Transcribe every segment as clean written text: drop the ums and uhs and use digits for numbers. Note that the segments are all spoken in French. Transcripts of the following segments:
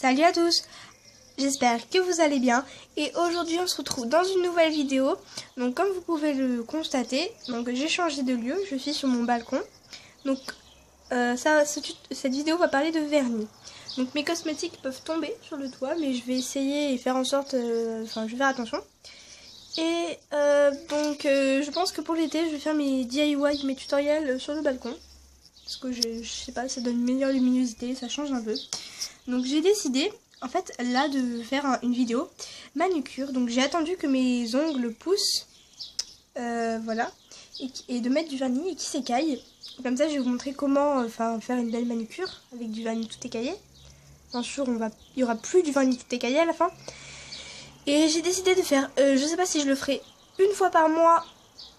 Salut à tous, j'espère que vous allez bien et aujourd'hui on se retrouve dans une nouvelle vidéo. Donc comme vous pouvez le constater, donc j'ai changé de lieu, je suis sur mon balcon. Donc cette vidéo va parler de vernis. Donc mes cosmétiques peuvent tomber sur le toit, mais je vais essayer et faire en sorte, je vais faire attention. Et je pense que pour l'été je vais faire mes DIY, mes tutoriels sur le balcon. Parce que je sais pas, ça donne une meilleure luminosité, ça change un peu. Donc j'ai décidé, en fait, là de faire une vidéo manucure. Donc j'ai attendu que mes ongles poussent, voilà, et de mettre du vernis et qui s'écaille. Comme ça je vais vous montrer comment faire une belle manucure avec du vernis tout écaillé. Bien sûr, il y aura plus du vernis tout écaillé à la fin. Et j'ai décidé de faire, je sais pas si je le ferai une fois par mois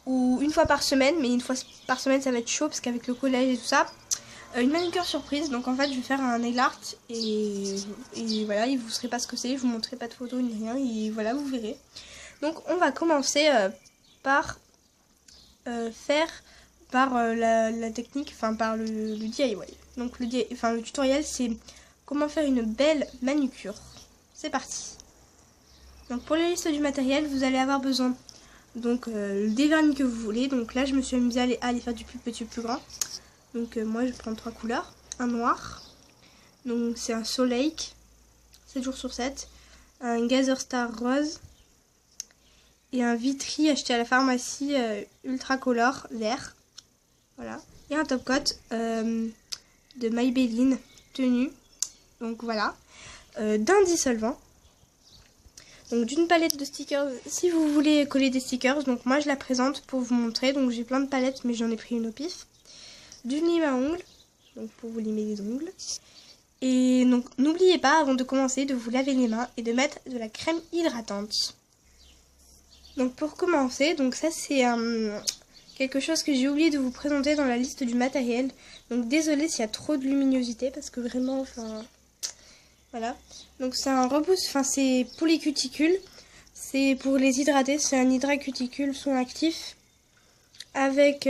ou une fois par semaine, mais une fois par semaine ça va être chaud parce qu'avec le collège et tout ça, une manucure surprise. Donc en fait je vais faire un nail art et voilà, et vous ne saurez pas ce que c'est, je vous montrerai pas de photos ni rien et voilà, vous verrez. Donc on va commencer par faire la technique, par le DIY. Donc le tutoriel c'est comment faire une belle manucure. C'est parti. Donc pour la liste du matériel, vous allez avoir besoin des vernis que vous voulez. Donc là je me suis amusée à aller faire du plus petit au plus grand. Donc moi je prends 3 couleurs. Un noir, donc c'est un Soleil 7 jours sur 7. Un Gather Star rose. Et un Vitry acheté à la pharmacie Ultra Color vert. Voilà. Et un top coat de Maybelline tenue. Donc voilà. D'un dissolvant. Donc d'une palette de stickers, si vous voulez coller des stickers, donc moi je la présente pour vous montrer. Donc j'ai plein de palettes mais j'en ai pris une au pif. Du lime à ongles, donc pour vous limer les ongles. Et donc n'oubliez pas avant de commencer de vous laver les mains et de mettre de la crème hydratante. Donc pour commencer, donc ça c'est quelque chose que j'ai oublié de vous présenter dans la liste du matériel. Donc désolé s'il y a trop de luminosité parce que vraiment, voilà. Donc c'est un reboost, c'est pour les cuticules, c'est pour les hydrater, c'est un hydracuticule son actif avec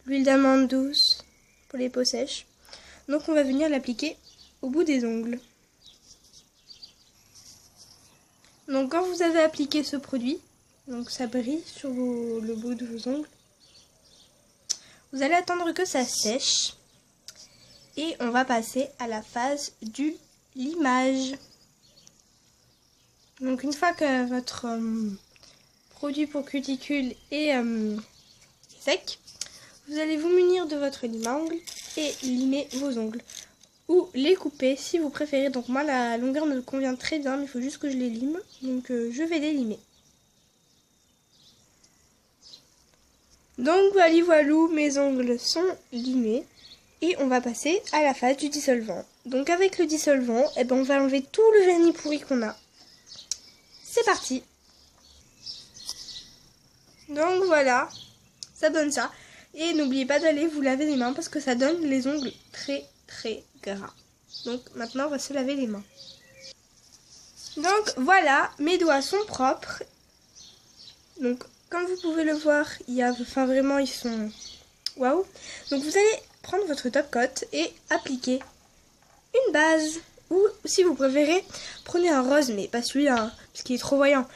l'huile d'amande douce pour les peaux sèches. Donc on va venir l'appliquer au bout des ongles. Donc quand vous avez appliqué ce produit, donc ça brille sur le bout de vos ongles, vous allez attendre que ça sèche. Et on va passer à la phase du limage. Donc une fois que votre produit pour cuticule est sec, vous allez vous munir de votre lime à ongles et limer vos ongles. Ou les couper si vous préférez. Donc moi la longueur me convient très bien, mais il faut juste que je les lime. Donc je vais les limer. Donc voilou, mes ongles sont limés. Et on va passer à la phase du dissolvant. Donc avec le dissolvant, on va enlever tout le vernis pourri qu'on a. C'est parti. Donc voilà, ça donne ça. Et n'oubliez pas d'aller vous laver les mains parce que ça donne les ongles très très gras. Donc maintenant on va se laver les mains. Donc voilà, mes doigts sont propres. Donc comme vous pouvez le voir, vraiment ils sont waouh. Donc vous allez prendre votre top coat et appliquer une base. Ou si vous préférez, prenez un rose, mais pas celui-là, parce qu'il est trop voyant.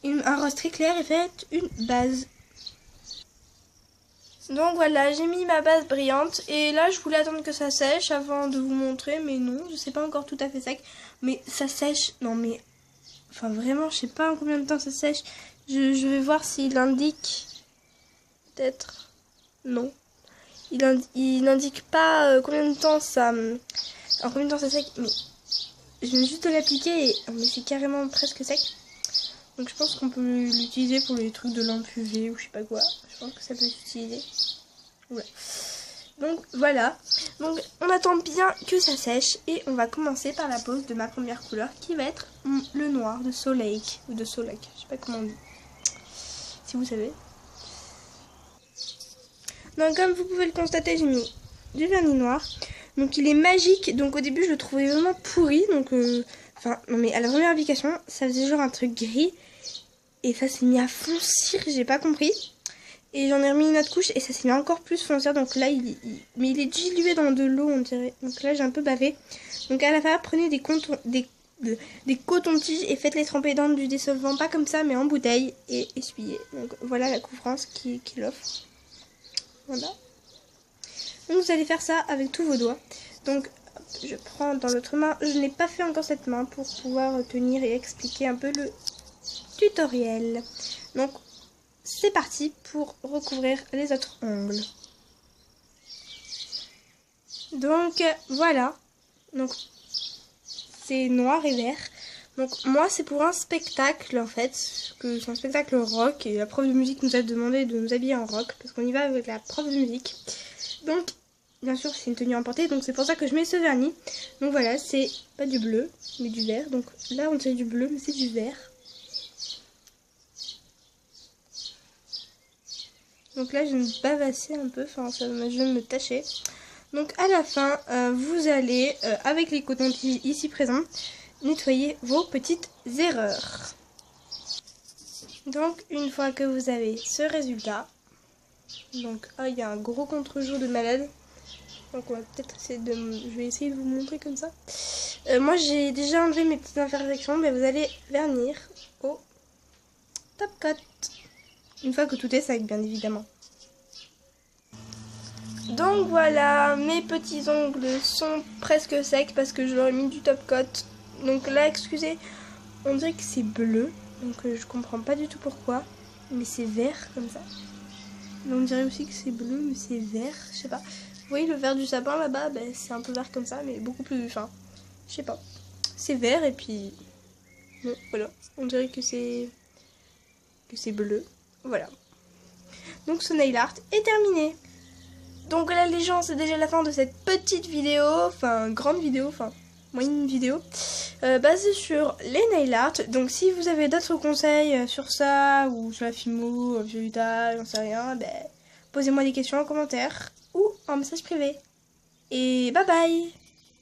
Un rose très clair et faites une base. Donc voilà, j'ai mis ma base brillante. Et là, je voulais attendre que ça sèche avant de vous montrer. Mais non, je sais pas encore tout à fait sec. Mais ça sèche. Non mais, vraiment, je sais pas en combien de temps ça sèche. Je vais voir s'il indique. Peut-être. Non. Il n'indique pas combien de temps ça sec, mais je viens juste de l'appliquer mais c'est carrément presque sec. Donc je pense qu'on peut l'utiliser pour les trucs de lampe UV ou je sais pas quoi. Je pense que ça peut s'utiliser. Ouais. Donc voilà. Donc on attend bien que ça sèche et on va commencer par la pose de ma première couleur qui va être le noir de Soleil ou de Soleil. Je sais pas comment on dit. Si vous savez. Donc comme vous pouvez le constater, j'ai mis du vernis noir. Donc il est magique. Donc au début je le trouvais vraiment pourri. Donc non mais à la première application ça faisait genre un truc gris. Et ça s'est mis à foncir, j'ai pas compris. Et j'en ai remis une autre couche et ça s'est mis encore plus foncé. Donc là, mais il est dilué dans de l'eau, on dirait. Donc là, j'ai un peu bavé. Donc à la fin, prenez des cotons-tiges et faites-les tremper dans du dissolvant. Pas comme ça, mais en bouteille et essuyez. Donc voilà la couvrance qu'il offre. Voilà. Donc vous allez faire ça avec tous vos doigts. Donc je prends dans l'autre main. Je n'ai pas fait encore cette main pour pouvoir tenir et expliquer un peu le tutoriel. Donc c'est parti pour recouvrir les autres ongles. Donc voilà. Donc c'est noir et vert. Donc moi c'est pour un spectacle en fait. Que c'est un spectacle rock. Et la prof de musique nous a demandé de nous habiller en rock. Parce qu'on y va avec la prof de musique. Donc bien sûr c'est une tenue emportée. Donc c'est pour ça que je mets ce vernis. Donc voilà, c'est pas du bleu mais du vert. Donc là on dirait du bleu mais c'est du vert. Donc là je vais me bavasser un peu, enfin je vais me tacher. Donc à la fin, vous allez, avec les cotons-tiges ici présents, nettoyer vos petites erreurs. Donc une fois que vous avez ce résultat, donc il y a un gros contre-jour de malade. Donc on va peut-être essayer de... Je vais essayer de vous montrer comme ça. Moi j'ai déjà enlevé mes petites imperfections, mais vous allez vernir au top coat. Une fois que tout est sec, bien évidemment. Donc voilà, mes petits ongles sont presque secs parce que je leur ai mis du top coat. Donc là, excusez, on dirait que c'est bleu. Donc je comprends pas du tout pourquoi. Mais c'est vert comme ça. Mais on dirait aussi que c'est bleu, mais c'est vert, je sais pas. Vous voyez le vert du sapin là-bas, ben, c'est un peu vert comme ça, mais beaucoup plus fin. Je sais pas. C'est vert et puis... Bon, voilà. On dirait que c'est bleu. Voilà. Donc ce nail art est terminé. Donc là les gens, c'est déjà la fin de cette petite vidéo, enfin grande vidéo, enfin moyenne vidéo, basée sur les nail art. Donc si vous avez d'autres conseils sur ça, ou sur la Fimo, Violeta, j'en sais rien, ben, posez-moi des questions en commentaire, ou en message privé. Et bye bye!